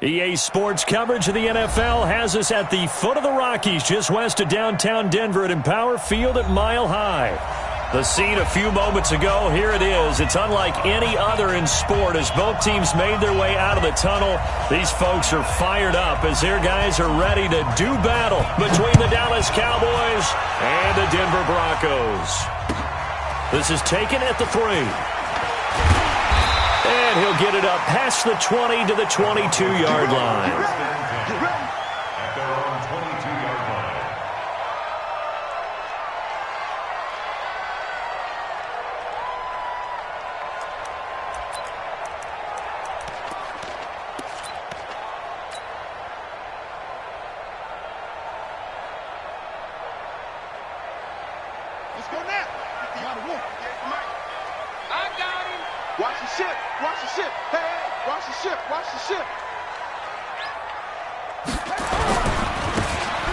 EA Sports coverage of the NFL has us at the foot of the Rockies, just west of downtown Denver at Empower Field at Mile High. The scene a few moments ago, here it is. It's unlike any other in sport as both teams made their way out of the tunnel. These folks are fired up as their guys are ready to do battle between the Dallas Cowboys and the Denver Broncos. This is taken at the 3. And he'll get it up past the 20 to the 22-yard line.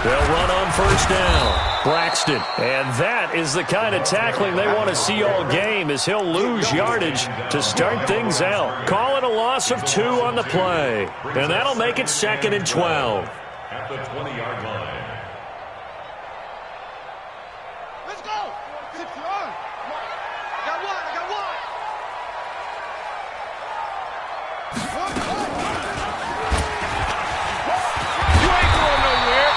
They'll run on first down. Braxton. And that is the kind of tackling they want to see all game as he'll lose yardage to start things out. Call it a loss of 2 on the play. And that'll make it 2nd and 12. At the 20-yard line. Let's go. 6 yard. I got one. You ain't going nowhere.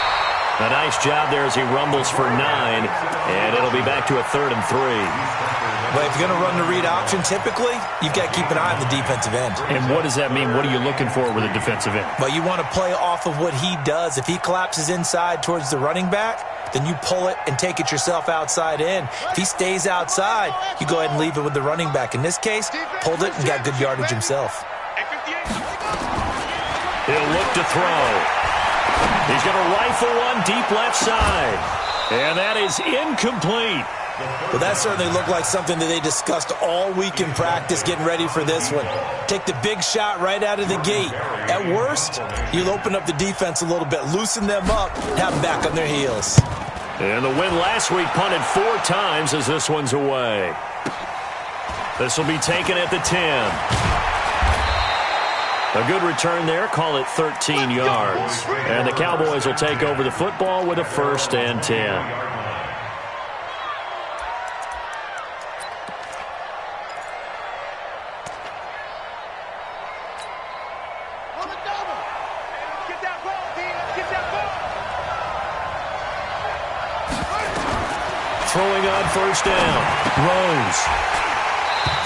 A nice job there as he rumbles for 9, and it'll be back to a 3rd and 3. But if you're going to run the read option, typically, you've got to keep an eye on the defensive end. And what does that mean? What are you looking for with a defensive end? Well, you want to play off of what he does. If he collapses inside towards the running back, then you pull it and take it yourself outside in. If he stays outside, you go ahead and leave it with the running back. In this case, pulled it and got good yardage himself. He'll look to throw. He's going to rifle one deep left side. And that is incomplete. Well, that certainly looked like something that they discussed all week in practice getting ready for this one. Take the big shot right out of the gate. At worst, you'll open up the defense a little bit, loosen them up, have them back on their heels. And the win last week punted 4 times as this one's away. This will be taken at the 10. A good return there, call it 13 yards. And the Cowboys will take over the football with a 1st and 10. Throwing on first down. Rose.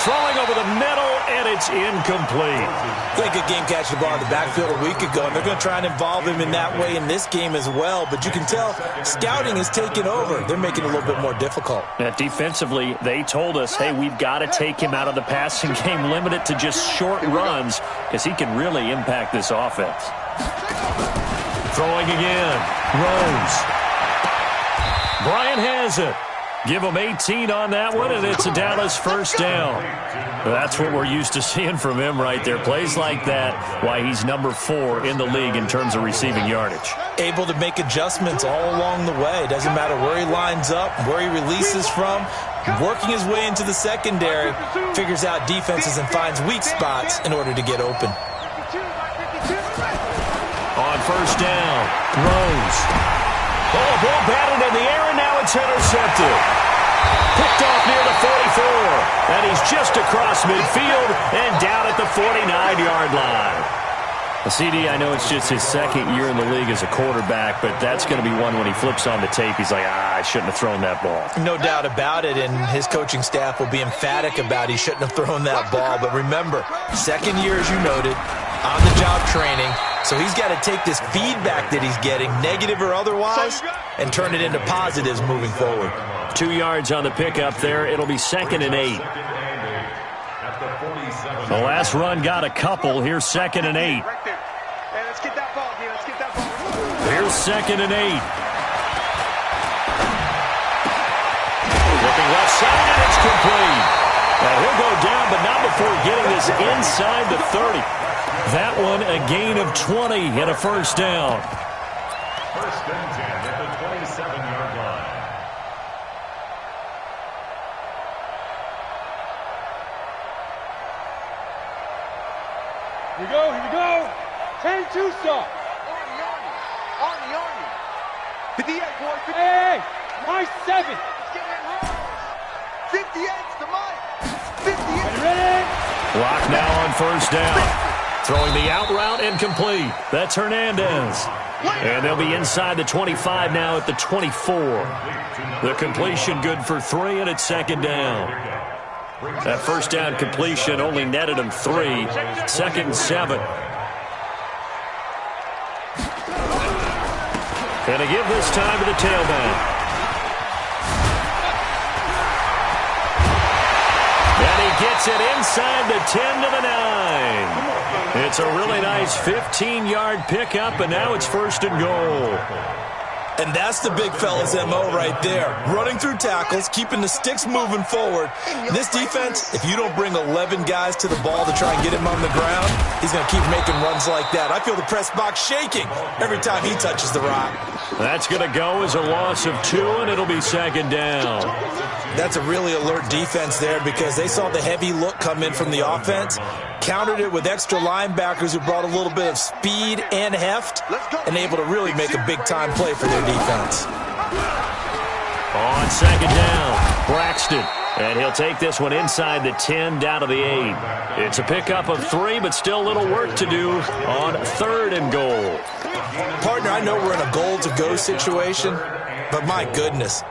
Throwing over the middle, and it's incomplete. They could game catch the ball in the backfield a week ago, and they're going to try and involve him in that way in this game as well. But you can tell scouting is taking over. They're making it a little bit more difficult. Defensively, they told us, hey, we've got to take him out of the passing game, limit it to just short runs, because he can really impact this offense. Throwing again. Rose. Bryant has it. Give him 18 on that one, and it's a Dallas first down. That's what we're used to seeing from him right there. Plays like that, why he's number 4 in the league in terms of receiving yardage. Able to make adjustments all along the way. Doesn't matter where he lines up, where he releases from. Working his way into the secondary, figures out defenses and finds weak spots in order to get open. On first down, Rose. Oh, ball batted in the air, and now it's intercepted. Picked off near the 44, and he's just across midfield and down at the 49-yard line. CD, I know it's just his 2nd year in the league as a quarterback, but that's going to be one when he flips on the tape. He's like, I shouldn't have thrown that ball. No doubt about it, and his coaching staff will be emphatic about he shouldn't have thrown that ball. But remember, 2nd year, as you noted, on-the-job training. So he's got to take this feedback that he's getting, negative or otherwise, and turn it into positives moving forward. 2 yards on the pickup there. It'll be 2nd and 8. The last run got a couple. Here's 2nd and 8. Here's 2nd and 8. Looking left side, and it's complete. Now he'll go down, but not before getting this inside the 30. That one a gain of 20 and a first down. First and 10 at the 27-yard line. Here we go. 10 2 stop. Arnie. 58, boy. 58. Hey, my 7. 58's the mic. 58. Ready? Block now on first down. Throwing the out route incomplete. That's Hernandez. And they'll be inside the 25 now at the 24. The completion good for 3, and it's second down. That first down completion only netted him 3. Second and 7. And to give this time to the tailback. And he gets it inside the 10 to the 9. It's a really nice 15-yard pickup, and now it's first and goal. And that's the big fella's MO right there. Running through tackles, keeping the sticks moving forward. This defense, if you don't bring 11 guys to the ball to try and get him on the ground, he's going to keep making runs like that. I feel the press box shaking every time he touches the rock. That's going to go as a loss of 2, and it'll be second down. That's a really alert defense there because they saw the heavy look come in from the offense, countered it with extra linebackers who brought a little bit of speed and heft, and able to really make a big-time play for their defense. On second down, Braxton. And he'll take this one inside the 10 down to the 8. It's a pickup of 3, but still a little work to do on third and goal. Partner, I know we're in a goal-to-go situation, but my goodness.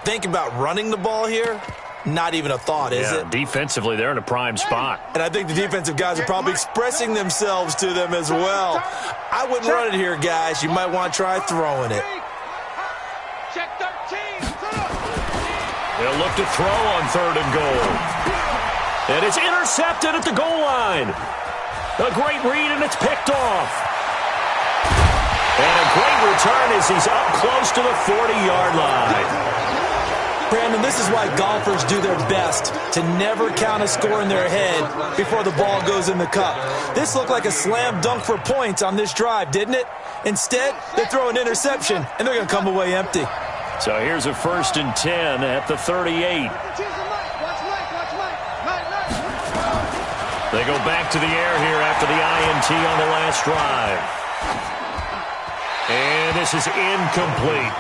Think about running the ball here. Not even a thought, is it? Defensively, they're in a prime spot. And I think the defensive guys are probably expressing themselves to them as well. I wouldn't run it here, guys. You might want to try throwing it. Check 13. They'll look to throw on third and goal. And it's intercepted at the goal line. A great read, and it's picked off. And a great return as he's up close to the 40-yard line. Brandon, this is why golfers do their best to never count a score in their head before the ball goes in the cup. This looked like a slam dunk for points on this drive, didn't it? Instead, they throw an interception, and they're going to come away empty. So here's a first and 10 at the 38. They go back to the air here after the INT on the last drive. And this is incomplete.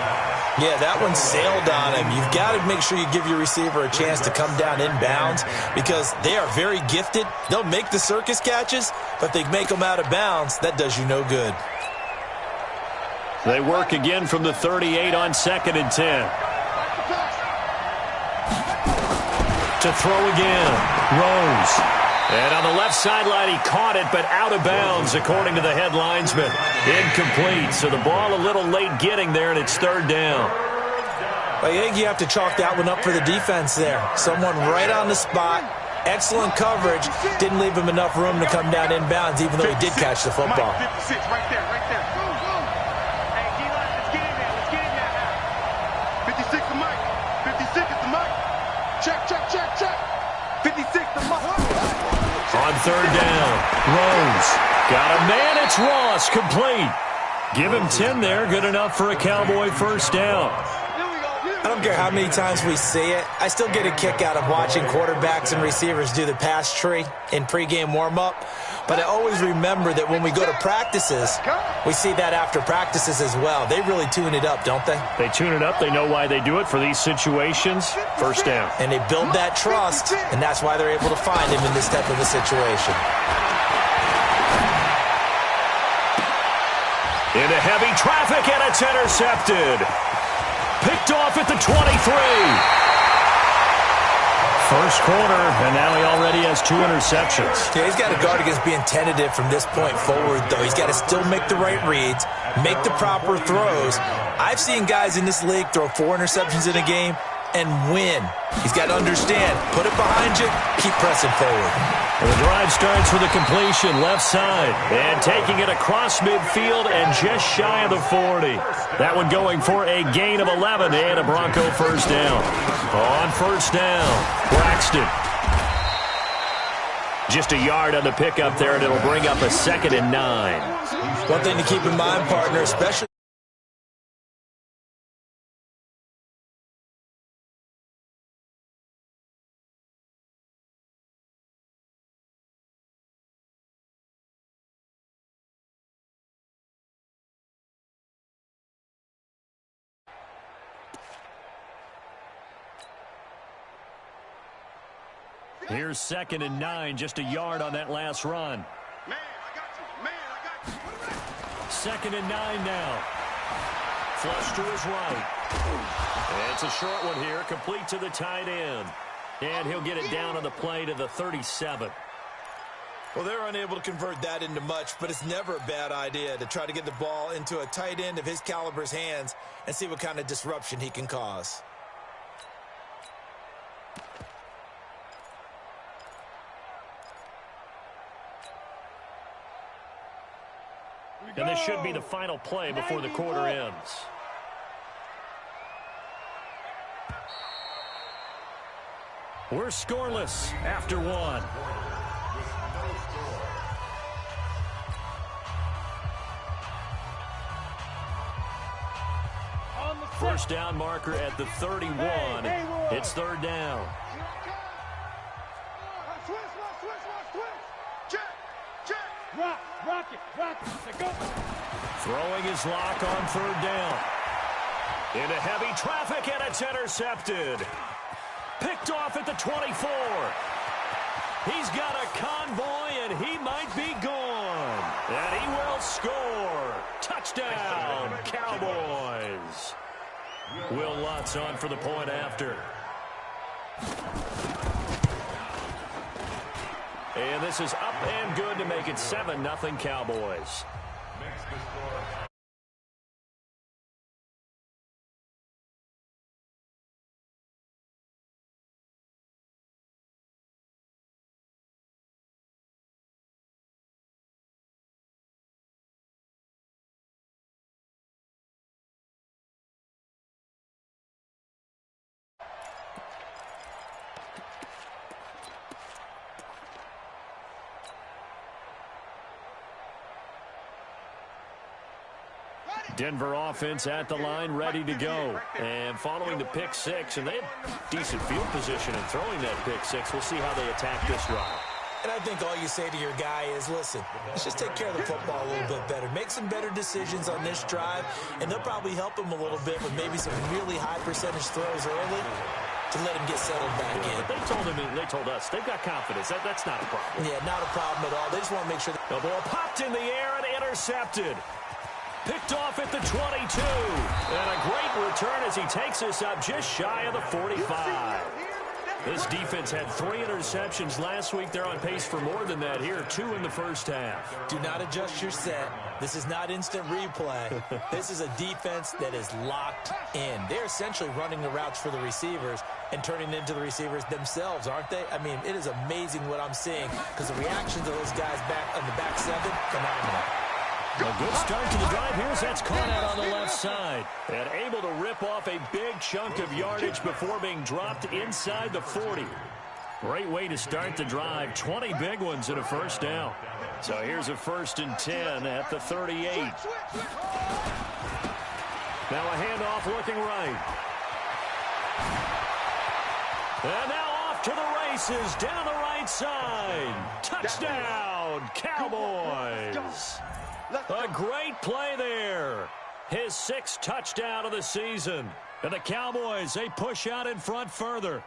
Yeah, that one sailed on him. You've got to make sure you give your receiver a chance to come down inbounds because they are very gifted. They'll make the circus catches, but if they make them out of bounds, that does you no good. They work again from the 38 on second and 10. To throw again, Rose. And on the left sideline, he caught it, but out of bounds, according to the head linesman. Incomplete, so the ball a little late getting there, and it's third down. I think you have to chalk that one up for the defense there. Someone right on the spot, excellent coverage, didn't leave him enough room to come down inbounds, even though he did catch the football. 56, right there. Hey, D-line, let's get in there now. 56 the mic. 56 is the mic. Check. 56 the mic. On third down, Rose. Got a man, it's Ross, complete. Give him 10 there, good enough for a Cowboy first down. I don't care how many times we see it. I still get a kick out of watching quarterbacks and receivers do the pass tree in pregame warm-up. But I always remember that when we go to practices, we see that after practices as well. They really tune it up, don't they? They tune it up. They know why they do it for these situations. First down. And they build that trust, and that's why they're able to find him in this type of a situation. Into heavy traffic, and it's intercepted. Picked off at the 23. First quarter, and now he already has 2 interceptions. Yeah, he's got to guard against being tentative from this point forward, though. He's got to still make the right reads, make the proper throws. I've seen guys in this league throw 4 interceptions in a game and win. He's got to understand, put it behind you, keep pressing forward. Well, the drive starts with a completion left side and taking it across midfield and just shy of the 40. That one going for a gain of 11 and a Bronco first down. On first down, Braxton. Just a yard on the pickup there, and it'll bring up a second and 9. One thing to keep in mind, partner, especially Here's 2nd and 9, just a yard on that last run. Man, I got you. Man, I got you. 2nd and 9 now. Flush to his right. And it's a short one here, complete to the tight end. And he'll get it down on the play to the 37. Well, they're unable to convert that into much, but it's never a bad idea to try to get the ball into a tight end of his caliber's hands and see what kind of disruption he can cause. And this should be the final play before the quarter ends. We're scoreless after one. First down marker at the 31. It's 3rd down. Rock it. Go. Throwing his lock on 3rd down. Into heavy traffic, and it's intercepted. Picked off at the 24. He's got a convoy, and he might be gone. And he will score. Touchdown, Cowboys. Will Lutz on for the point after. And this is up and good to make it 7-0 Cowboys. Denver offense at the line, ready to go. And following the pick six, and they have decent field position in throwing that pick six. We'll see how they attack this drive. And I think all you say to your guy is, listen, let's just take care of the football a little bit better. Make some better decisions on this drive, and they'll probably help him a little bit with maybe some really high percentage throws early to let him get settled back in. They told us they've got confidence. That's not a problem. Yeah, not a problem at all. They just want to make sure. The ball popped in the air and intercepted. Picked off at the 22. And a great return as he takes us up just shy of the 45. This defense had 3 interceptions last week. They're on pace for more than that here, 2 in the first half. Do not adjust your set. This is not instant replay. This is a defense that is locked in. They're essentially running the routes for the receivers and turning into the receivers themselves, aren't they? I mean, it is amazing what I'm seeing because the reaction to those guys back on the back 7, phenomenal. A good start to the drive here as that's caught out on the left side. And able to rip off a big chunk of yardage before being dropped inside the 40. Great way to start the drive. 20 big ones in a first down. So here's a 1st and 10 at the 38. Now a handoff looking right. And now off to the races down the right side. Touchdown, Cowboys. A great play there. His 6th touchdown of the season. And the Cowboys, they push out in front further.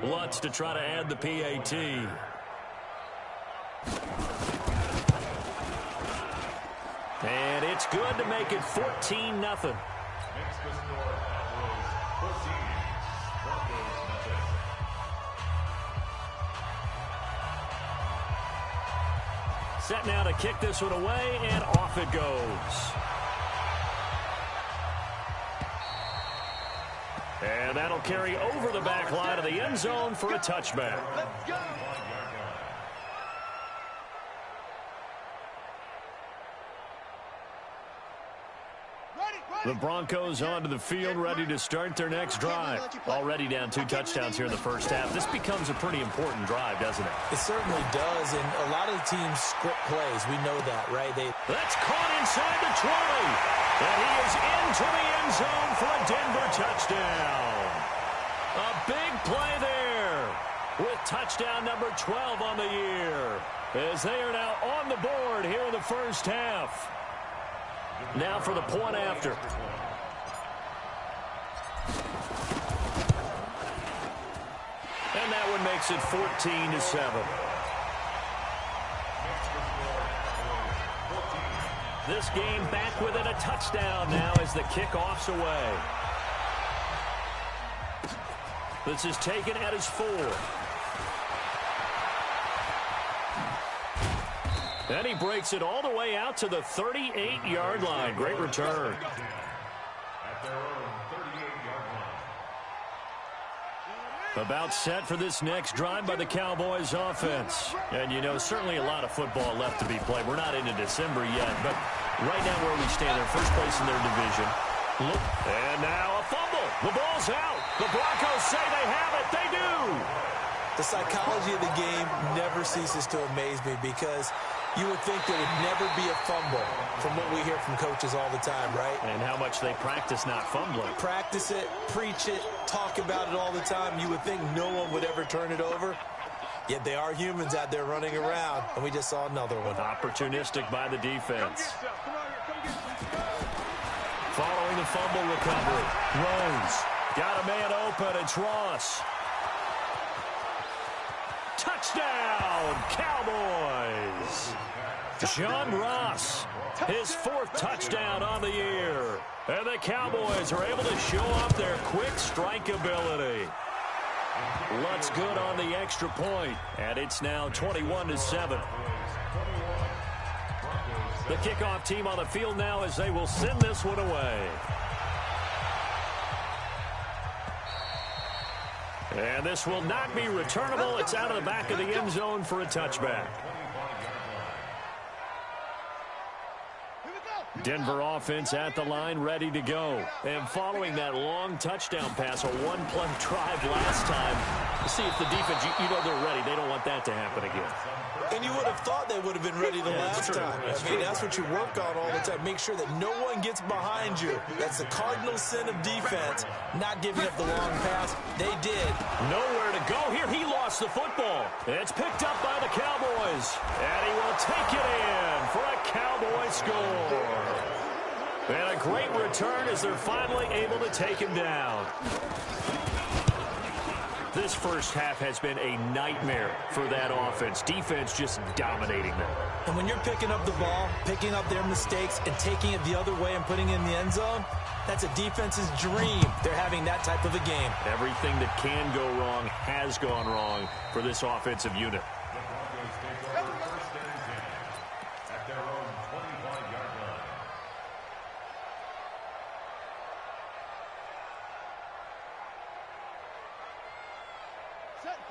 Lutz to try to add the PAT. And it's good to make it 14-0. Makes the score Cowboys 14, Broncos nothing. Set now to kick this one away, and off it goes. And that'll carry over the back line of the end zone for a touchback. Let's go. The Broncos onto the field, ready to start their next drive. Already down 2 touchdowns here in the first half. This becomes a pretty important drive, doesn't it? It certainly does, and a lot of the teams script plays. We know that, right? That's caught inside the 20. And he is into the end zone for a Denver touchdown. big play there with touchdown number 12 on the year, as they are now on the board here in the first half. Now for the point after. And that one makes it 14-7. This game back within a touchdown now as the kickoff's away. This is taken at his 4. And he breaks it all the way out to the 38-yard line. Great return. At their own 38-yard line. About set for this next drive by the Cowboys offense. And, you know, certainly a lot of football left to be played. We're not into December yet, but right now where we stand, they're first place in their division. Look, and now a fumble. The ball's out. The Broncos say they have it. They do. The psychology of the game never ceases to amaze me, because you would think there would never be a fumble from what we hear from coaches all the time, right? And how much they practice not fumbling. Practice it, preach it, talk about it all the time. You would think no one would ever turn it over. Yet they are humans out there running around, and we just saw another one. Opportunistic by the defense. Following the fumble recovery, Rose got a man open. It's Ross. Touchdown, Cowboys! John Ross, his 4th touchdown on the year. And the Cowboys are able to show off their quick strike ability. Looks good on the extra point, and it's now 21-7. The kickoff team on the field now as they will send this one away. And this will not be returnable. It's out of the back of the end zone for a touchback. Denver offense at the line, ready to go. And following that long touchdown pass, a one-play drive last time, see if the defense, you know they're ready. They don't want that to happen again. And you would have thought they would have been ready the last time. That's what you work on all the time. Make sure that no one gets behind you. That's the cardinal sin of defense, not giving up the long pass. They did. Nowhere to go here. He lost the football. It's picked up by the Cowboys. And he will take it in for a Cowboy score. And a great return as they're finally able to take him down. This first half has been a nightmare for that offense. Defense just dominating them. And when you're picking up the ball, picking up their mistakes, and taking it the other way and putting it in the end zone, that's a defense's dream. They're having that type of a game. Everything that can go wrong has gone wrong for this offensive unit. At their own 25-yard line.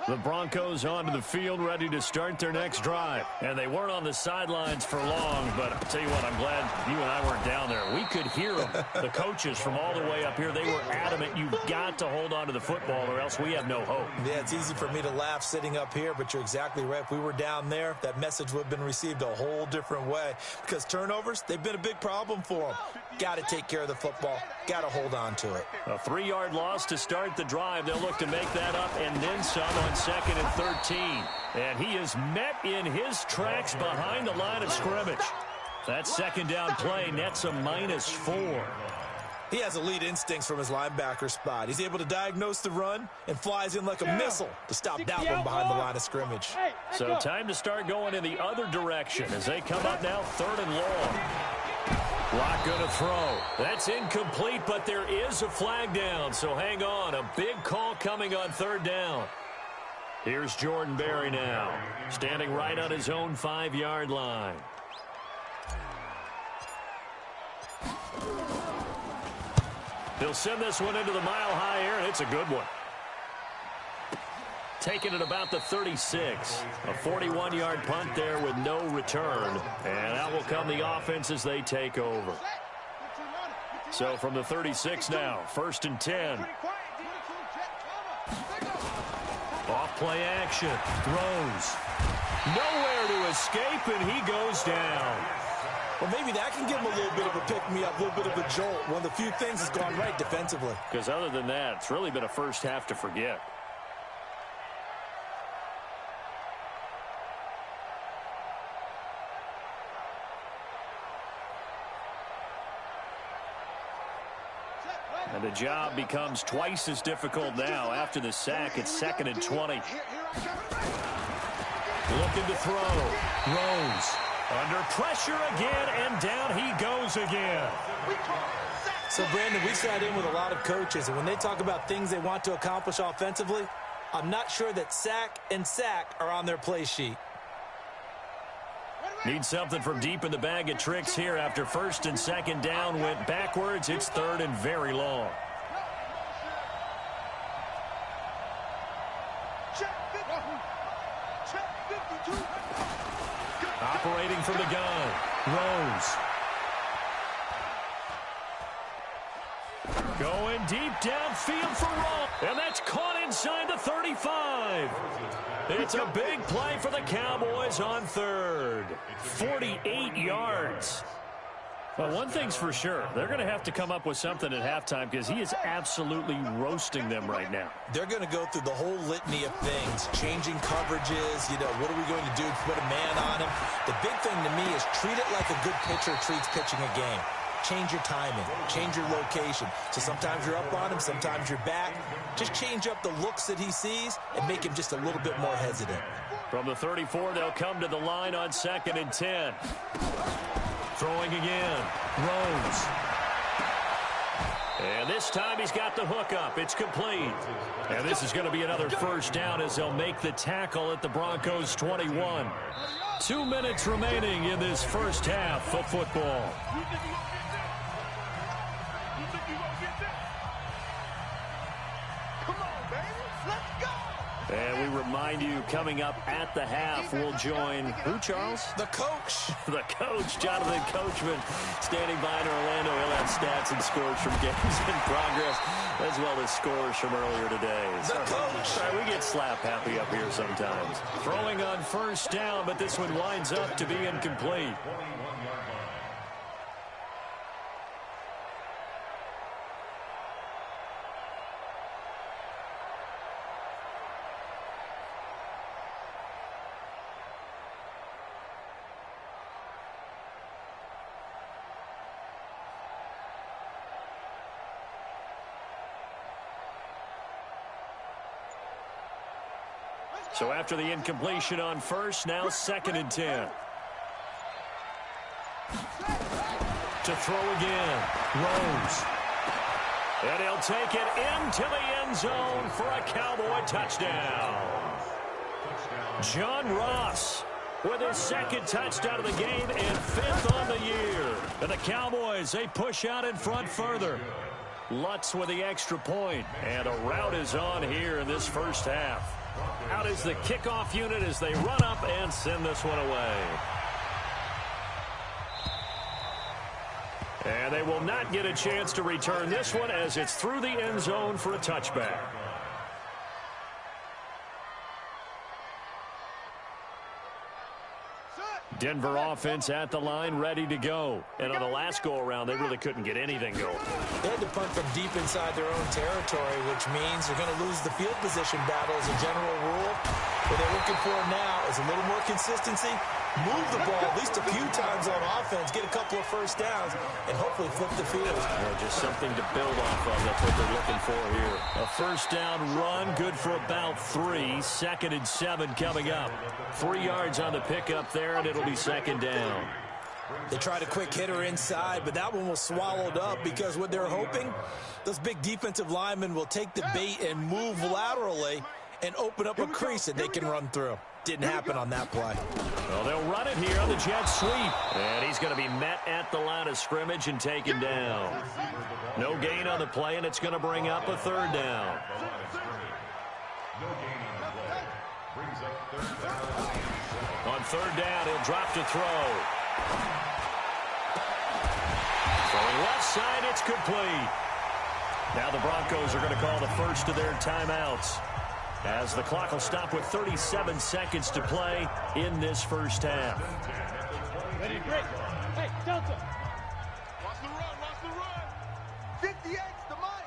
The Broncos onto the field, ready to start their next drive. And they weren't on the sidelines for long, but I'll tell you what, I'm glad you and I weren't down there. We could hear them. The coaches from all the way up here, they were adamant, you've got to hold on to the football or else we have no hope. Yeah, it's easy for me to laugh sitting up here, but you're exactly right. If we were down there, that message would have been received a whole different way, because turnovers, they've been a big problem for them. Got to take care of the football. Got to hold on to it. A 3-yard loss to start the drive. They'll look to make that up and then some on 2nd and 13. And he is met in his tracks behind the line of scrimmage. That second down play nets a -4. He has elite instincts from his linebacker spot. He's able to diagnose the run and flies in like a missile to stop that one behind the line of scrimmage. So time to start going in the other direction as they come up now 3rd and long. Block going to throw. That's incomplete, but there is a flag down, so hang on. A big call coming on 3rd down. Here's Jordan Berry now, standing right on his own 5-yard line. He'll send this one into the mile-high air, and it's a good one. Taking it about the 36. A 41-yard punt there with no return. And out will come the offense as they take over. So from the 36 now, 1st and 10. Off play action. Throws. Nowhere to escape, and he goes down. Well, maybe that can give him a little bit of a pick-me-up, a little bit of a jolt. One of the few things that's gone right defensively. Because other than that, it's really been a first half to forget. And the job becomes twice as difficult now. After the sack, it's 2nd and 20. Looking to throw. Rose. Under pressure again, and down he goes again. So, Brandon, we sat in with a lot of coaches, and when they talk about things they want to accomplish offensively, I'm not sure that sack and sack are on their play sheet. Need something from deep in the bag of tricks here after 1st and 2nd down went backwards. It's 3rd and very long. Operating from the gun. Rose. Going deep downfield for Rowe. And that's caught inside the 35. It's a big play for the Cowboys on 3rd. 48 yards. Well, one thing's for sure. They're going to have to come up with something at halftime because he is absolutely roasting them right now. They're going to go through the whole litany of things, changing coverages, what are we going to do to put a man on him? The big thing to me is treat it like a good pitcher treats pitching a game. Change your timing, change your location. So sometimes you're up on him, sometimes you're back. Just change up the looks that he sees and make him just a little bit more hesitant. From the 34, they'll come to the line on 2nd and 10. Throwing again. Rose. And this time he's got the hook up. It's complete. And this is going to be another first down as they'll make the tackle at the Broncos 21. 2 minutes remaining in this first half of football. And we remind you, coming up at the half, we'll join who, Charles? The coach. The coach, Jonathan Coachman, standing by in Orlando. He'll have stats and scores from games in progress, as well as scores from earlier today. The coach. Sorry, we get slap happy up here sometimes. Throwing on 1st down, but this one winds up to be incomplete. So after the incompletion on 1st, now 2nd and 10. To throw again. Rose. And he'll take it into the end zone for a Cowboy touchdown. John Ross with his 2nd touchdown of the game and 5th on the year. And the Cowboys, they push out in front further. Lutz with the extra point. And a rout is on here in this first half. Out is the kickoff unit as they run up and send this one away. And they will not get a chance to return this one as it's through the end zone for a touchback. Denver offense at the line, ready to go. And on the last go-around, they really couldn't get anything going. They had to punt from deep inside their own territory, which means they're going to lose the field position battle as a general rule. What they're looking for now is a little more consistency, move the ball at least a few times on offense, get a couple of first downs, and hopefully flip the field. Yeah, just something to build off of. That's what they're looking for here. A first down run, good for about 3. 2nd and 7 coming up. 3 yards on the pickup there, and it'll be 2nd down. They tried a quick hitter inside, but that one was swallowed up because what they're hoping, those big defensive linemen will take the bait and move laterally and open up a crease that they can run through. Didn't happen on that play. Well, they'll run it here on the jet sweep. And he's going to be met at the line of scrimmage and taken down. No gain on the play, and it's going to bring up a 3rd down. On 3rd down, he'll drop to throw. Throwing left side, it's complete. Now the Broncos are going to call the first of their timeouts, as the clock will stop with 37 seconds to play in this first half. Ready, break. Hey. Delta. Watch the run, watch the run. 58's the mic.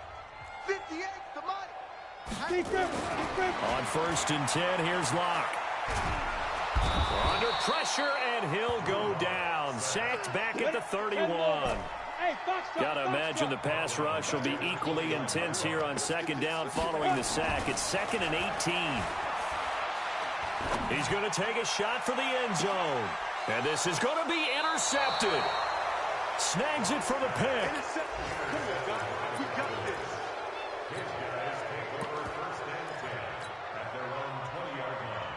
58's the mic. Deep grip, deep grip. On 1st and 10, here's Locke. Under pressure, and he'll go down. Sacked back at the 31. Hey, box drop, Got to imagine the pass rush will be equally intense here on 2nd down following the sack. It's 2nd and 18. He's going to take a shot for the end zone. And this is going to be intercepted. Snags it for the pick. Intercepted. Come on, guys. We got this. His guys take over 1st and 10 at their own 20-yard line.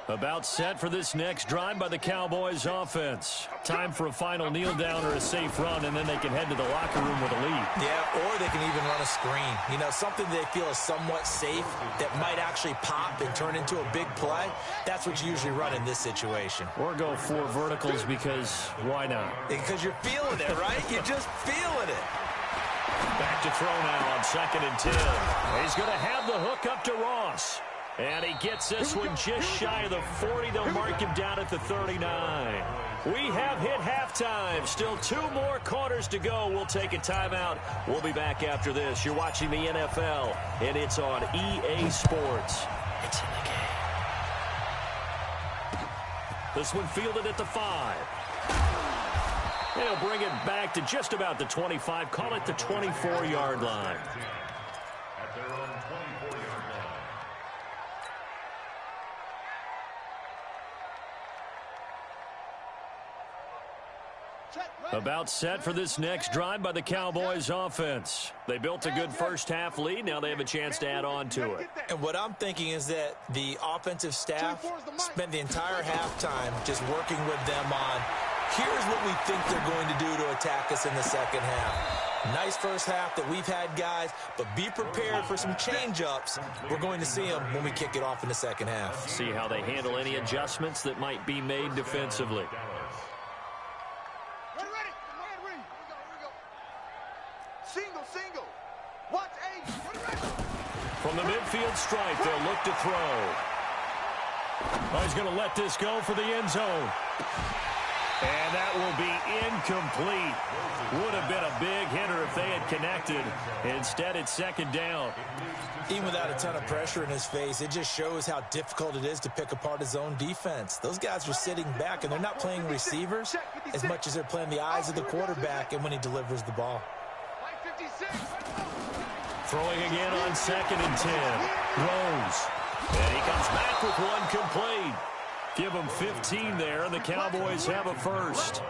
About set for this next drive by the Cowboys offense. Time for a final kneel down or a safe run, and then they can head to the locker room with a lead. Yeah, or they can even run a screen. You know, something they feel is somewhat safe that might actually pop and turn into a big play. That's what you usually run in this situation. Or go 4 verticals because why not? Because you're feeling it, right? You're just feeling it. Back to throw now on 2nd and 10. He's going to have the hook up to Ross. And he gets this one just shy of the 40. They'll mark him down at the 39. We have hit halftime. Still 2 more quarters to go. We'll take a timeout. We'll be back after this. You're watching the NFL, and it's on EA Sports. It's in the game. This one fielded at the 5. They'll bring it back to just about the 25. Call it the 24-yard line. At their own 24-yard line. About set for this next drive by the Cowboys offense. They built a good first half lead. Now they have a chance to add on to it. And what I'm thinking is that the offensive staff spent the entire halftime just working with them on, here's what we think they're going to do to attack us in the second half. Nice first half that we've had, guys, but be prepared for some change-ups. We're going to see them when we kick it off in the second half. See how they handle any adjustments that might be made defensively. Single. Watch 8. From the midfield stripe, they'll look to throw. Oh, he's going to let this go for the end zone. And that will be incomplete. Would have been a big hitter if they had connected. Instead, it's 2nd down. Even without a ton of pressure in his face, it just shows how difficult it is to pick apart his own defense. Those guys are sitting back, and they're not playing receivers as much as they're playing the eyes of the quarterback and when he delivers the ball. Throwing again on 2nd and 10. Rose. And he comes back with one complete. Give him 15 there, and the Cowboys have a first.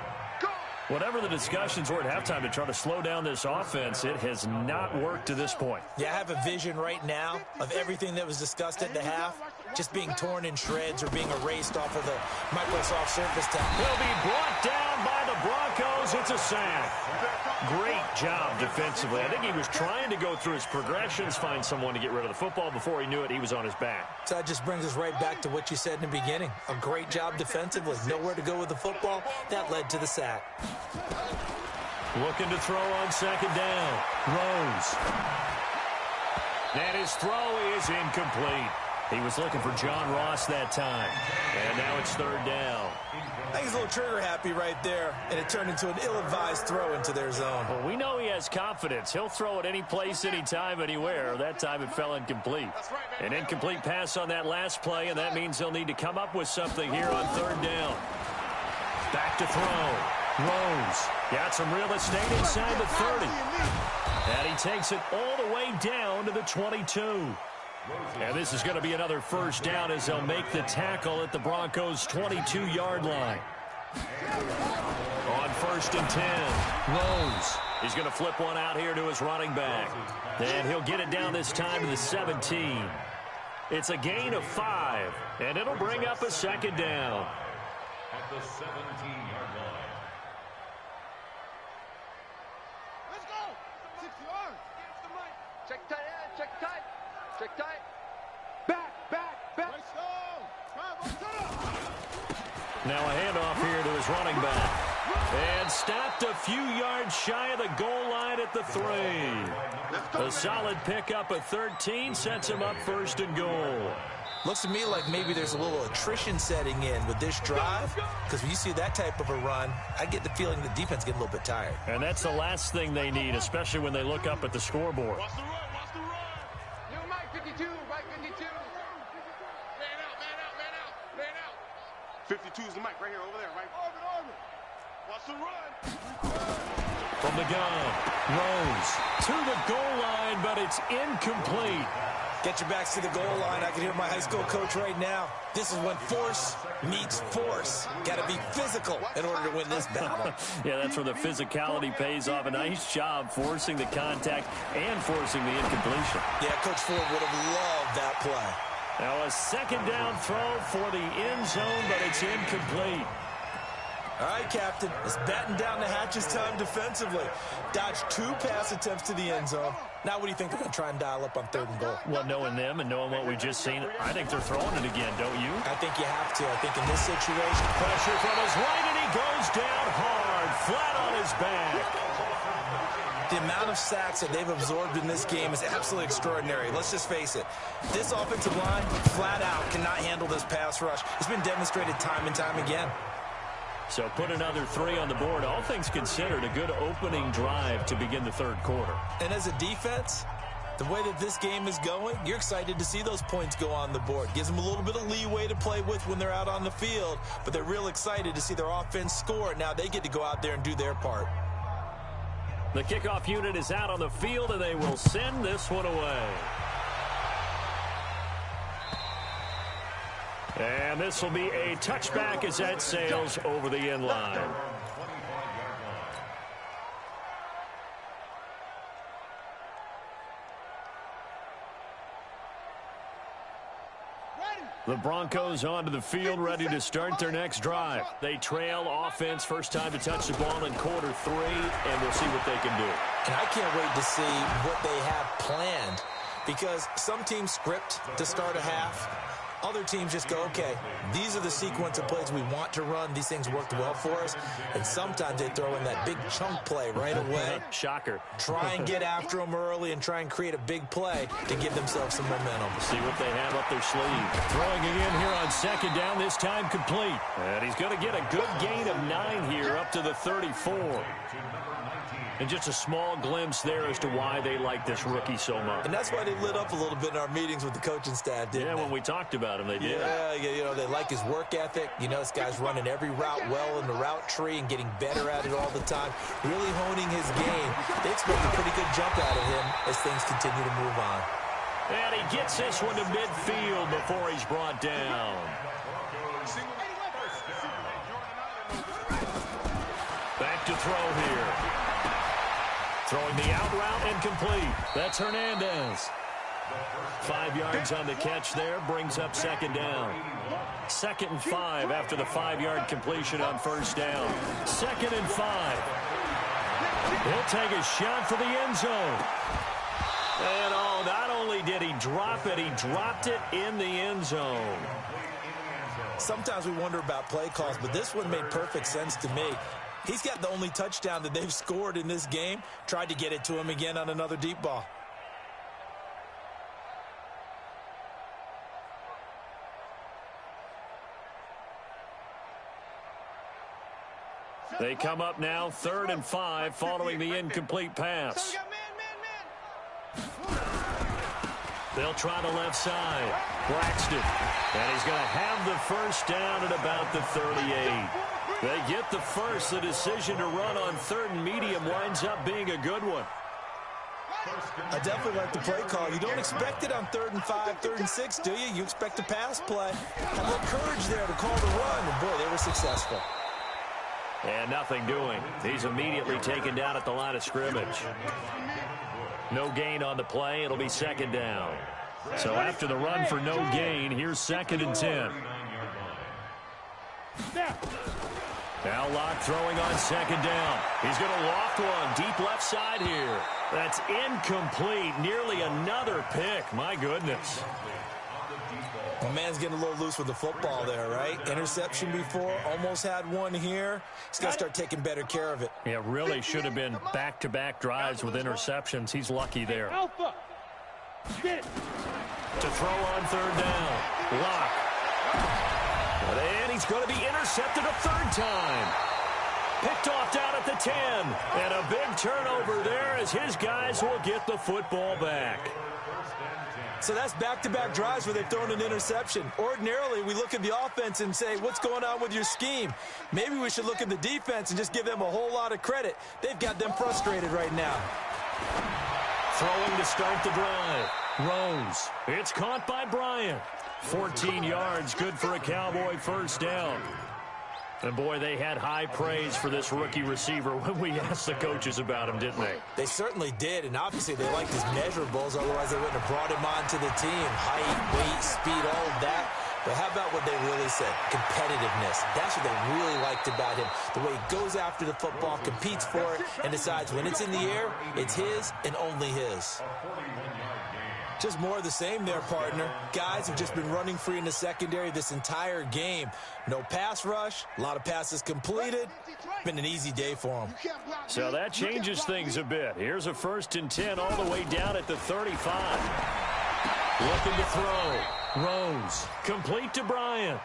Whatever the discussions were at halftime to try to slow down this offense, it has not worked to this point. Yeah, I have a vision right now of everything that was discussed at the half just being torn in shreds or being erased off of the Microsoft Surface tablet. He'll be brought down by the Broncos. It's a sack. Great job defensively. I think he was trying to go through his progressions, find someone to get rid of the football. Before he knew it, he was on his back. So that just brings us right back to what you said in the beginning. A great job defensively. Nowhere to go with the football. That led to the sack. Looking to throw on 2nd down. Rose. And his throw is incomplete. He was looking for John Ross that time. And now it's 3rd down. I think he's a little trigger happy right there, and it turned into an ill-advised throw into their zone. Well, we know he has confidence. He'll throw it any place, anytime, anywhere. That time it fell incomplete. An incomplete pass on that last play, and that means they'll need to come up with something here on 3rd down. Back to throw. Rose got some real estate inside the 30. And he takes it all the way down to the 22. And this is going to be another first down as they'll make the tackle at the Broncos' 22-yard line. On 1st and 10, Rose. He's going to flip one out here to his running back. And he'll get it down this time to the 17. It's a gain of 5, and it'll bring up a 2nd down. At the 17-yard line. Let's go. 6 yards. Check tight end. Check tight. Check tight. Back. Let's go. Now a handoff here to his running back. And stopped a few yards shy of the goal line at the 3. A solid pickup of 13 sets him up 1st and goal. Looks to me like maybe there's a little attrition setting in with this drive, because when you see that type of a run, I get the feeling the defense getting a little bit tired. And that's the last thing they need, especially when they look up at the scoreboard. Watch the run, watch the run. Yo, Mike 52, Mike 52. Man out, man out, man out, man out. 52 is the mic right here, over there, right? Orbit. Watch the run. From the gun, Rose to the goal line, but it's incomplete. Get your backs to the goal line. I can hear my high school coach right now. This is when force meets force. Got to be physical in order to win this battle. Yeah, that's where the physicality pays off. A nice job forcing the contact and forcing the incompletion. Yeah, Coach Ford would have loved that play. Now a second down throw for the end zone, but it's incomplete. All right, Captain, it's batten down the hatches time defensively. Dodged 2 pass attempts to the end zone. Now what do you think they're going to try and dial up on 3rd and goal? Well, knowing them and knowing what we just seen, I think they're throwing it again, don't you? I think you have to. I think in this situation, Pressure from his right, and he goes down hard, flat on his back. the amount of sacks that they've absorbed in this game is absolutely extraordinary. Let's just face it. This offensive line, flat out, cannot handle this pass rush. It's been demonstrated time and time again. So put another 3 on the board. All things considered, a good opening drive to begin the third quarter. And as a defense, the way that this game is going, you're excited to see those points go on the board. Gives them a little bit of leeway to play with when they're out on the field, but they're real excited to see their offense score. Now they get to go out there and do their part. The kickoff unit is out on the field, and they will send this one away. And this will be a touchback as that sails over the end line. The Broncos onto the field, ready to start their next drive. They trail offense, first time to touch the ball in quarter 3, and we'll see what they can do. And I can't wait to see what they have planned, because some teams script to start a half. Other teams just go, okay, these are the sequence of plays we want to run. These things worked well for us. And sometimes they throw in that big chunk play right away. Shocker. Try and get after them early and try and create a big play to give themselves some momentum. See what they have up their sleeve. Throwing again here on second down, this time complete. And he's going to get a good gain of 9 here up to the 34. And just a small glimpse there as to why they like this rookie so much. And that's why they lit up a little bit in our meetings with the coaching staff, didn't they? Yeah, when we talked about him, they did. Yeah, you know, they like his work ethic. You know, this guy's running every route well in the route tree and getting better at it all the time, really honing his game. They expect a pretty good jump out of him as things continue to move on. And he gets this one to midfield before he's brought down. Back to throw here. Throwing the out route incomplete. That's Hernandez. 5 yards on the catch there, brings up second down. 2nd and 5 after the 5-yard completion on first down. 2nd and 5. He'll take a shot for the end zone. And oh, not only did he drop it, he dropped it in the end zone. Sometimes we wonder about play calls, but this one made perfect sense to me. He's got the only touchdown that they've scored in this game. Tried to get it to him again on another deep ball. They come up now, 3rd and 5, following the incomplete pass. They'll try the left side. Braxton. And he's going to have the first down at about the 38. They get the first. The decision to run on 3rd and medium winds up being a good one. I definitely like the play call. You don't expect it on 3rd and 5, 3rd and 6, do you? You expect a pass play. Have a little courage there to call the run. And boy, they were successful. And nothing doing. He's immediately taken down at the line of scrimmage. No gain on the play. It'll be second down. So after the run for no gain, here's 2nd and 10. Now Locke throwing on second down. He's going to loft one deep left side here. That's incomplete. Nearly another pick. My goodness. Well, man's getting a little loose with the football there, right? Interception before, almost had one here. He's got to start taking better care of it. Yeah, really should have been back-to-back drives with interceptions. He's lucky there. Alpha. Get it. To throw on 3rd down. Lock. And he's going to be intercepted a third time. Picked off down at the 10. And a big turnover there as his guys will get the football back. So that's back-to-back drives where they've thrown an interception. Ordinarily, we look at the offense and say, what's going on with your scheme? Maybe we should look at the defense and just give them a whole lot of credit. They've got them frustrated right now. Throwing to start the drive. Rose. It's caught by Bryant. 14 yards, good for a Cowboy first down. And, boy, they had high praise for this rookie receiver when we asked the coaches about him, didn't they? They certainly did, and obviously they liked his measurables. Otherwise, they wouldn't have brought him onto the team. Height, weight, speed, all of that. But how about what they really said? Competitiveness. That's what they really liked about him. The way he goes after the football, competes for it, and decides when it's in the air, it's his and only his. Just more of the same there, partner. Guys have just been running free in the secondary this entire game. No pass rush, a lot of passes completed. Been an easy day for them. So that changes things a bit. Here's a 1st and 10 all the way down at the 35. Looking to throw. Rose. Complete to Bryant.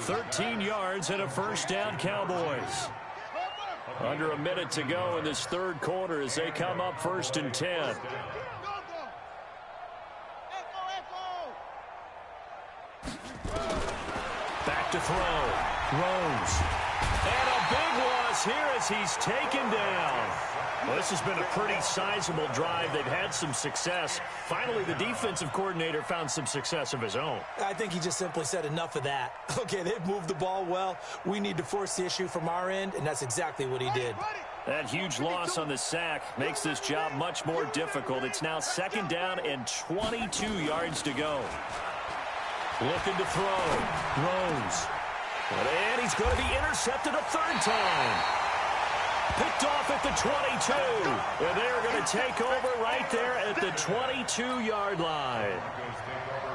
13 yards and a first down, Cowboys. Under a minute to go in this third quarter as they come up 1st and 10. Back to throw. Rose. And a big loss here as he's taken down. Well, this has been a pretty sizable drive. They've had some success. Finally, the defensive coordinator found some success of his own. I think he just simply said enough of that. Okay, they've moved the ball well. We need to force the issue from our end, and that's exactly what he did. That huge loss on the sack makes this job much more difficult. It's now 2nd down and 22 yards to go. Looking to throw. Rose. And he's going to be intercepted a third time. Picked off at the 22. And they're going to take over right there at the 22-yard line.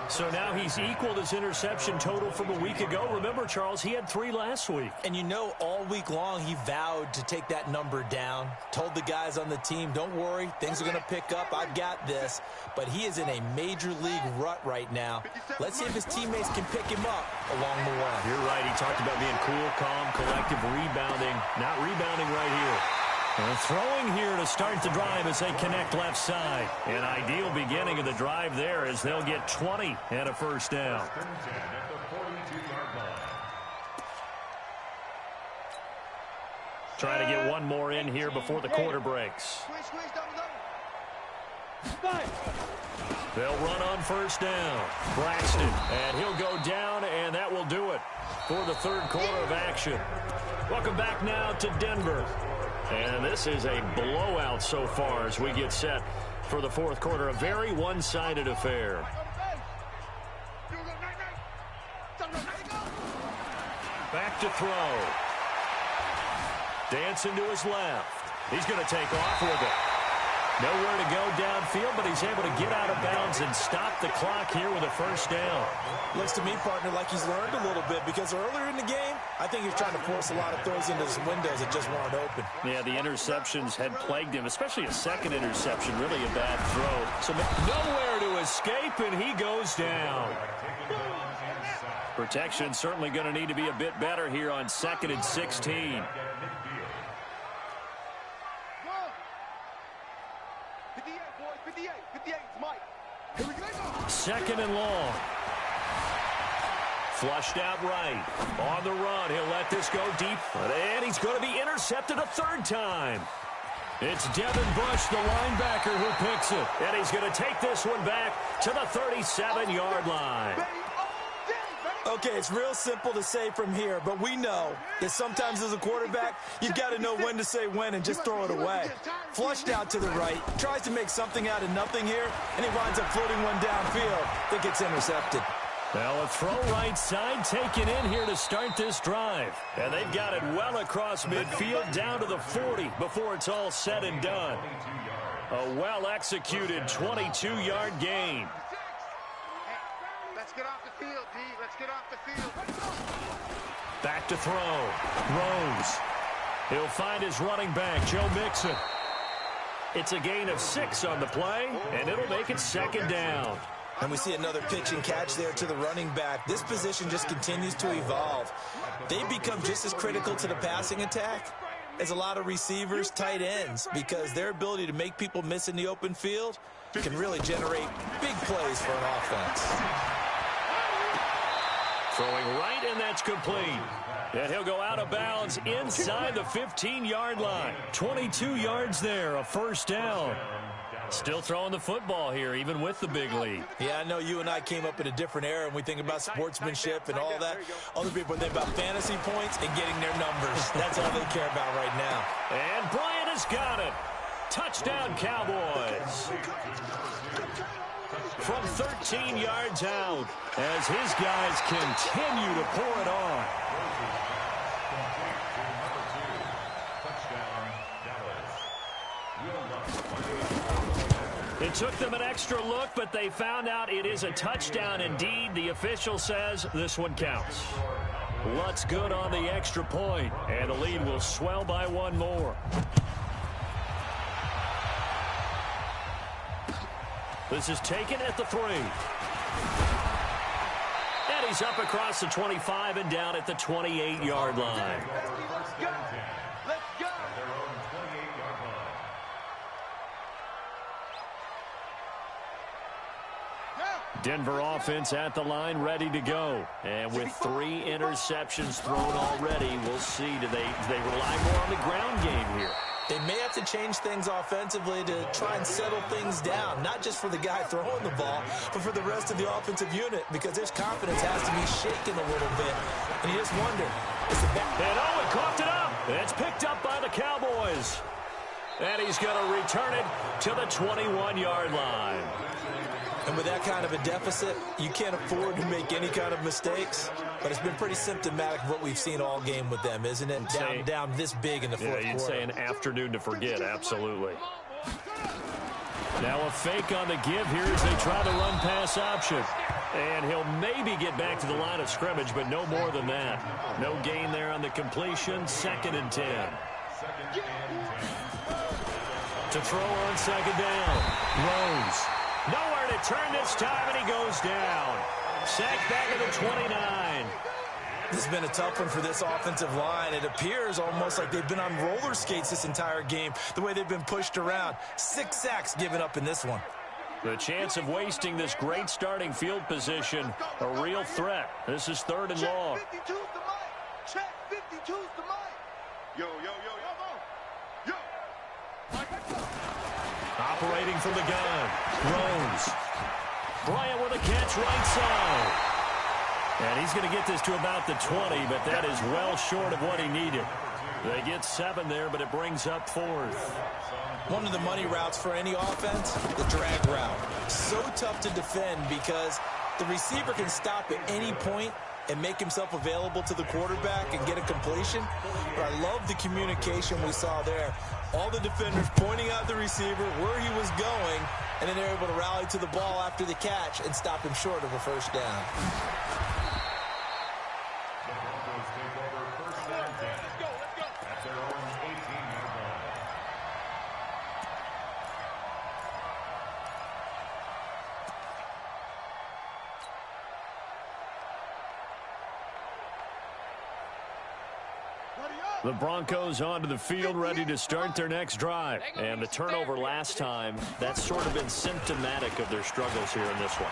So now he's equaled his interception total from a week ago. Remember, Charles, he had 3 last week. And you know, all week long he vowed to take that number down. Told the guys on the team, don't worry, things are going to pick up. I've got this. But he is in a major league rut right now. Let's see if his teammates can pick him up along the way. You're right. He talked about being cool, calm, collective, rebounding. Not rebounding right here. And throwing here to start the drive as they connect left side. An ideal beginning of the drive there as they'll get 20 and a first down. Trying to get one more in here before the quarter breaks. They'll run on first down. Braxton, and he'll go down, and that will do it for the third quarter of action. Welcome back now to Denver. And this is a blowout so far as we get set for the fourth quarter. A very one-sided affair. Back to throw. Dancing to his left. He's going to take off with it. Nowhere to go downfield, but he's able to get out of bounds and stop the clock here with a first down. Looks to me, partner, like he's learned a little bit because earlier in the game, I think he's trying to force a lot of throws into some windows that just weren't open. Yeah, the interceptions had plagued him, especially a second interception, really a bad throw. So nowhere to escape, and he goes down. Protection certainly going to need to be a bit better here on 2nd and 16. 2nd and long. Flushed out right. On the run. He'll let this go deep. And he's going to be intercepted a third time. It's Devin Bush, the linebacker, who picks it. And he's going to take this one back to the 37-yard line. Okay, it's real simple to say from here, but we know that sometimes as a quarterback, you've got to know when to say when and just throw it away. Flushed out to the right, tries to make something out of nothing here, and he winds up floating one downfield that gets intercepted. Well, a throw right side taken in here to start this drive. And they've got it well across midfield down to the 40 before it's all said and done. A well-executed 22-yard gain. Let's get off the field, D. Let's get off the field. Back to throw. Rose. He'll find his running back, Joe Mixon. It's a gain of 6 on the play, and it'll make it 2nd down. And we see another pitch and catch there to the running back. This position just continues to evolve. They become just as critical to the passing attack as a lot of receivers, tight ends, because their ability to make people miss in the open field can really generate big plays for an offense. Throwing right, and that's complete. And he'll go out of bounds inside the 15-yard line. 22 yards there, a first down. Still throwing the football here, even with the big lead. Yeah, I know you and I came up in a different era, and we think about sportsmanship and all that. Other people think about fantasy points and getting their numbers. That's all they care about right now. And Bryant has got it. Touchdown, Cowboys. From 13 yards out, as his guys continue to pour it on. It took them an extra look, but they found out it is a touchdown indeed. The official says this one counts. Lutz good on the extra point, and the lead will swell by one more. This is taken at the 3. And he's up across the 25 and down at the 28-yard line. Denver offense at the line, ready to go. And with 3 interceptions thrown already, we'll see. Do they rely more on the ground game here? They may have to change things offensively to try and settle things down, not just for the guy throwing the ball, but for the rest of the offensive unit, because his confidence has to be shaken a little bit. And you just wonder, is the back... And Owen coughed it up. It's picked up by the Cowboys. And he's going to return it to the 21-yard line. And with that kind of a deficit, you can't afford to make any kind of mistakes. But it's been pretty symptomatic of what we've seen all game with them, isn't it? Down this big in the fourth quarter. Yeah, you'd say an afternoon to forget, absolutely. Now a fake on the give here as they try the run-pass option. And he'll maybe get back to the line of scrimmage, but no more than that. No gain there on the completion, 2nd and 10. To throw on 2nd down. Rose. Nowhere to turn this time, and he goes down. Sacked back at the 29. This has been a tough one for this offensive line. It appears almost like they've been on roller skates this entire game, the way they've been pushed around. 6 sacks given up in this one. The chance of wasting this great starting field position, a real threat. This is 3rd and long. Check 52's the mic. Check 52's the mic. Yo, yo, yo, yo, yo. Operating from the gun. Rose. Bryant with a catch right side. And he's going to get this to about the 20, but that is well short of what he needed. They get 7 there, but it brings up 4th. One of the money routes for any offense, the drag route. So tough to defend because the receiver can stop at any point and make himself available to the quarterback and get a completion. But I love the communication we saw there. All the defenders pointing out the receiver, where he was going, and then they're able to rally to the ball after the catch and stop him short of a first down. The Broncos onto the field, ready to start their next drive. And the turnover last time, that's sort of been symptomatic of their struggles here in this one.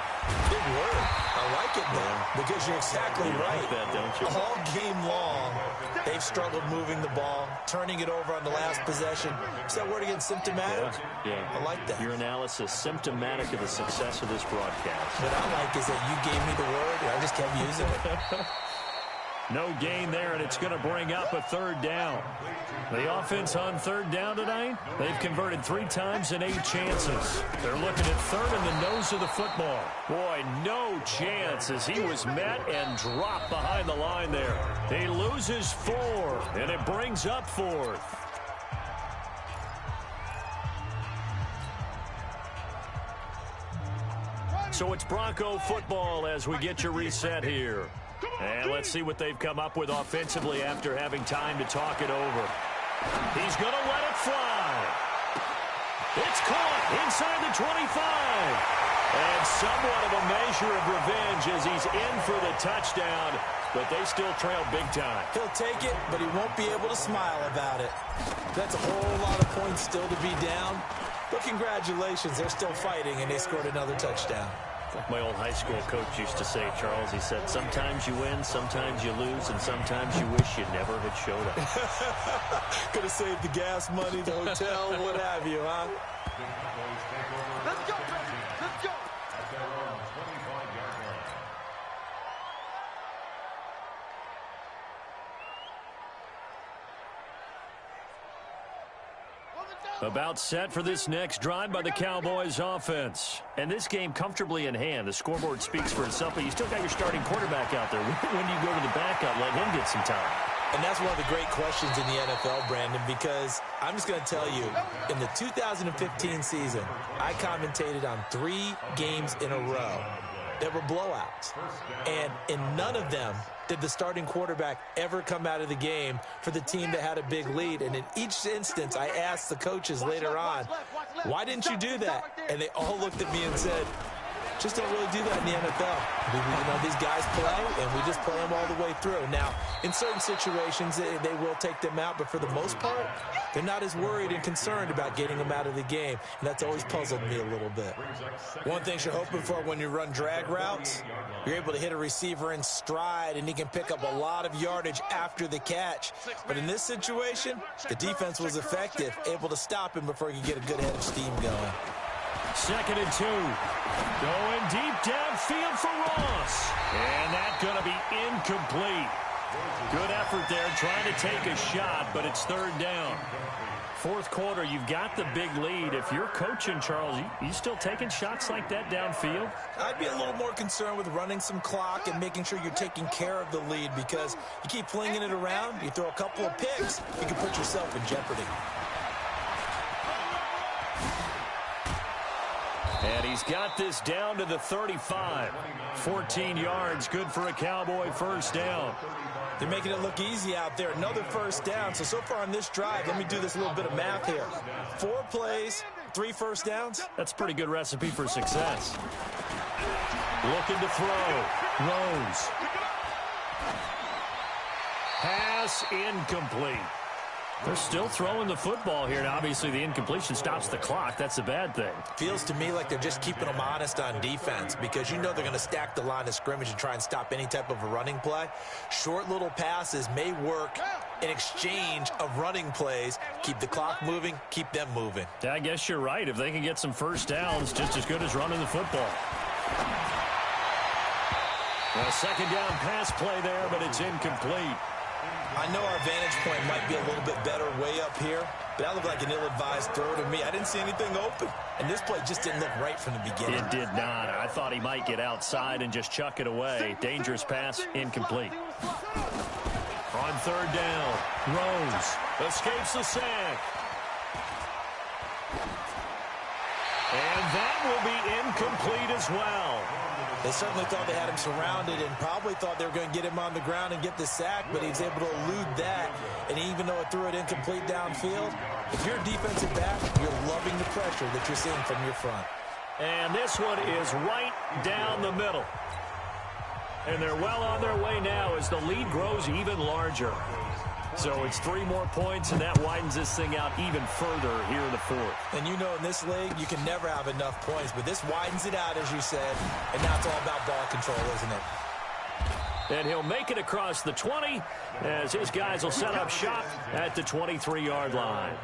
Big word. I like it, man, because you're exactly right. Like that, don't you? All game long, they've struggled moving the ball, turning it over on the last possession. Is that word again, symptomatic? Yeah. I like that. Your analysis, symptomatic of the success of this broadcast. What I like is that you gave me the word, and I just kept using it. No gain there, and it's going to bring up a 3rd down. The offense on 3rd down tonight, they've converted 3 times in 8 chances. They're looking at 3rd in the nose of the football. Boy, no chance as he was met and dropped behind the line there. He loses 4, and it brings up 4th. So it's Bronco football as we get you reset here. And let's see what they've come up with offensively after having time to talk it over. He's going to let it fly. It's caught inside the 25. And somewhat of a measure of revenge as he's in for the touchdown, but they still trail big time. He'll take it, but he won't be able to smile about it. That's a whole lot of points still to be down. But congratulations, they're still fighting, and they scored another touchdown. Like my old high school coach used to say, Charles, he said, sometimes you win, sometimes you lose, and sometimes you wish you never had showed up. Could have saved the gas money, the hotel, what have you, huh? Let's go, baby. Let's go. At their own 25-yard line. About set for this next drive by the Cowboys offense. And this game comfortably in hand. The scoreboard speaks for itself, but you still got your starting quarterback out there. When do you go to the backup, let him get some time? And that's one of the great questions in the NFL, Brandon, because I'm just going to tell you, in the 2015 season, I commentated on 3 games in a row that were blowouts. And in none of them did the starting quarterback ever come out of the game for the team that had a big lead. And in each instance, I asked the coaches later on, why didn't you do that? And they all looked at me and said, just don't really do that in the NFL. These guys play, and we just play them all the way through. Now, in certain situations, they will take them out, but for the most part, they're not as worried and concerned about getting them out of the game, and that's always puzzled me a little bit. One thing you're hoping for when you run drag routes, you're able to hit a receiver in stride, and he can pick up a lot of yardage after the catch. But in this situation, the defense was effective, able to stop him before he could get a good head of steam going. 2nd and 2. Going deep downfield for Ross. And that's going to be incomplete. Good effort there trying to take a shot, but it's 3rd down. 4th quarter, you've got the big lead. If you're coaching, Charles, you still taking shots like that downfield? I'd be a little more concerned with running some clock and making sure you're taking care of the lead, because you keep flinging it around, you throw a couple of picks, you can put yourself in jeopardy. And he's got this down to the 35. 14 yards, good for a Cowboy 1st down. They're making it look easy out there. Another 1st down. So far on this drive, let me do this little bit of math here. 4 plays, 3 1st downs. That's a pretty good recipe for success. Looking to throw. Rose. Pass incomplete. They're still throwing the football here, and obviously the incompletion stops the clock. That's a bad thing. Feels to me like they're just keeping them honest on defense, because you know they're going to stack the line of scrimmage and try and stop any type of a running play. Short little passes may work in exchange of running plays. Keep the clock moving, keep them moving. I guess you're right. If they can get some 1st downs, just as good as running the football. A 2nd down pass play there, but it's incomplete. I know our vantage point might be a little bit better way up here, but that looked like an ill-advised throw to me. I didn't see anything open, and this play just didn't look right from the beginning. It did not. I thought he might get outside and just chuck it away. Dangerous pass, incomplete. On 3rd down, Rose escapes the sack. And that will be incomplete as well. They certainly thought they had him surrounded and probably thought they were going to get him on the ground and get the sack, but he was able to elude that. And even though it threw it incomplete downfield, if you're a defensive back, you're loving the pressure that you're seeing from your front. And this one is right down the middle. And they're well on their way now as the lead grows even larger. So it's 3 more points, and that widens this thing out even further here in the 4th. And you know in this league, you can never have enough points, but this widens it out, as you said, and now it's all about ball control, isn't it? And he'll make it across the 20 as his guys will set up shop at the 23-yard line.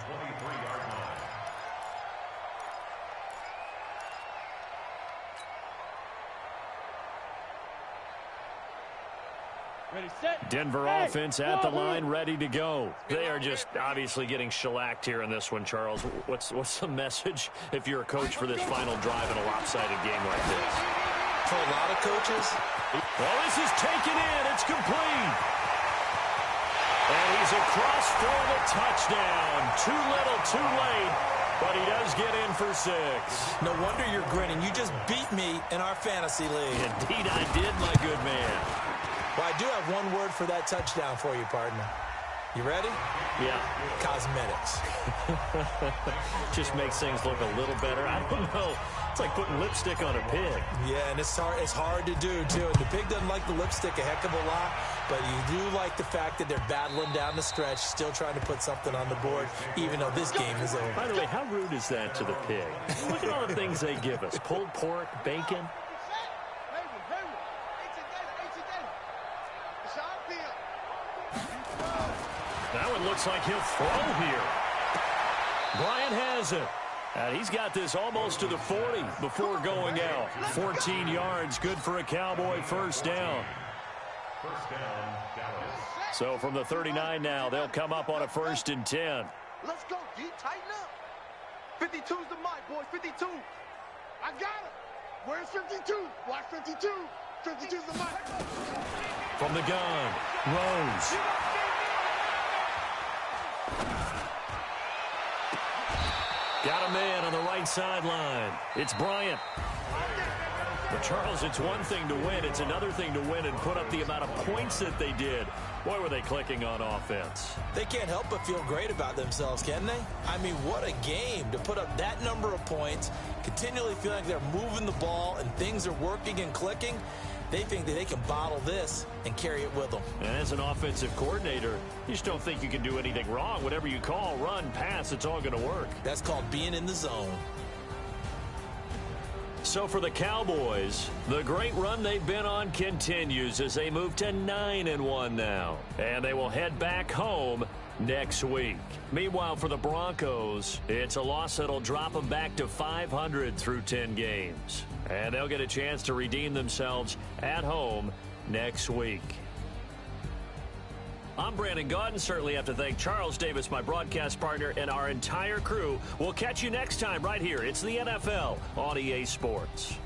Denver offense at the line, ready to go. They are just obviously getting shellacked here in this one, Charles. What's the message if you're a coach for this final drive in a lopsided game like this? For a lot of coaches. Well, this is taken in. It's complete. And he's across for the touchdown. Too little, too late. But he does get in for 6. No wonder you're grinning. You just beat me in our fantasy league. Indeed I did, my good man. Well, I do have one word for that touchdown for you, partner. You ready? Yeah. Cosmetics. Just makes things look a little better. I don't know. It's like putting lipstick on a pig. Yeah, and it's hard to do, too. And the pig doesn't like the lipstick a heck of a lot, but you do like the fact that they're battling down the stretch, still trying to put something on the board, even though this game is over. By the way, how rude is that to the pig? Look at all the things they give us. Pulled pork, bacon. That one looks like he'll throw here. Bryant has it. And he's got this almost to the 40 before going out. 14 yards, good for a Cowboy first down. First down, Dallas. So from the 39 now, they'll come up on a 1st and 10. Let's go, D. Tighten up. 52's the mic, boys. 52. I got it. Where's 52? Watch 52. 52's the mic. From the gun, Rose. Got a man on the right sideline. It's Bryant. But, Charles, it's one thing to win. It's another thing to win and put up the amount of points that they did. Boy, were they clicking on offense. They can't help but feel great about themselves, can they? I mean, what a game to put up that number of points, continually feel like they're moving the ball and things are working and clicking. They think that they can bottle this and carry it with them. And as an offensive coordinator, you just don't think you can do anything wrong. Whatever you call, run, pass, it's all going to work. That's called being in the zone. So for the Cowboys, the great run they've been on continues as they move to 9-1 now. And they will head back home next week. Meanwhile, for the Broncos, it's a loss that'll drop them back to 500 through 10 games. And they'll get a chance to redeem themselves at home next week. I'm Brandon Gaudin. Certainly have to thank Charles Davis, my broadcast partner, and our entire crew. We'll catch you next time right here. It's the NFL on EA Sports.